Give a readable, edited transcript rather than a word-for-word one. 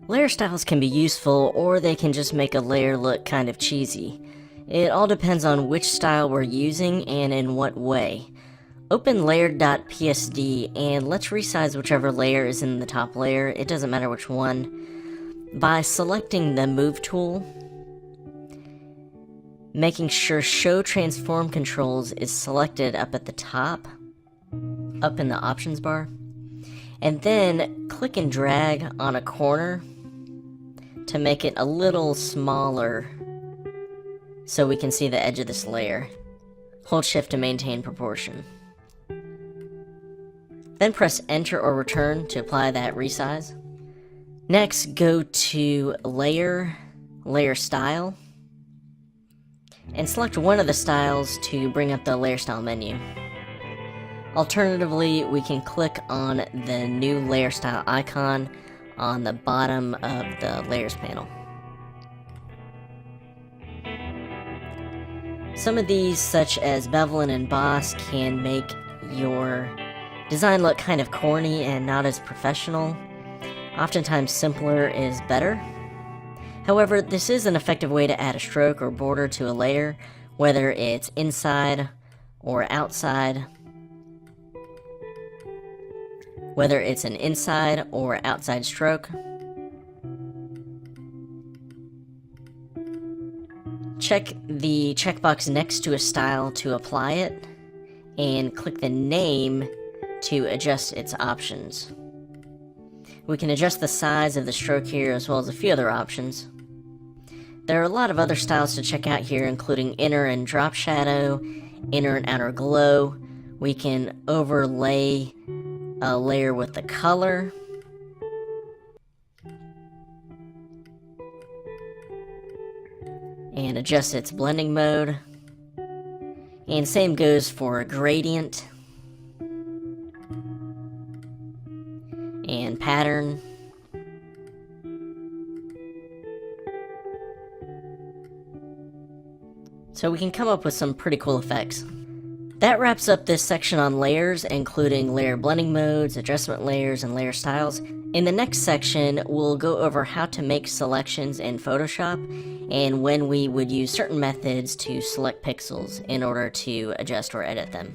Layer styles can be useful, or they can just make a layer look kind of cheesy. It all depends on which style we're using and in what way. Open layer.psd and let's resize whichever layer is in the top layer, it doesn't matter which one, by selecting the Move tool, making sure Show Transform Controls is selected up at the top, up in the options bar, and then click and drag on a corner to make it a little smaller so we can see the edge of this layer. Hold Shift to maintain proportion. Then press Enter or Return to apply that resize. Next, go to Layer, Layer Style, and select one of the styles to bring up the Layer Style menu. Alternatively, we can click on the new Layer Style icon on the bottom of the Layers panel. Some of these, such as Bevel and Emboss, can make your design look kind of corny and not as professional. Oftentimes simpler is better. However, this is an effective way to add a stroke or border to a layer, whether it's inside or outside, whether it's an inside or outside stroke. Check the checkbox next to a style to apply it, and click the name to adjust its options. We can adjust the size of the stroke here as well as a few other options. There are a lot of other styles to check out here, including inner and drop shadow, inner and outer glow. We can overlay a layer with the color. And adjust its blending mode. And same goes for a gradient and pattern. So we can come up with some pretty cool effects. That wraps up this section on layers, including layer blending modes, adjustment layers, and layer styles. In the next section, we'll go over how to make selections in Photoshop and when we would use certain methods to select pixels in order to adjust or edit them.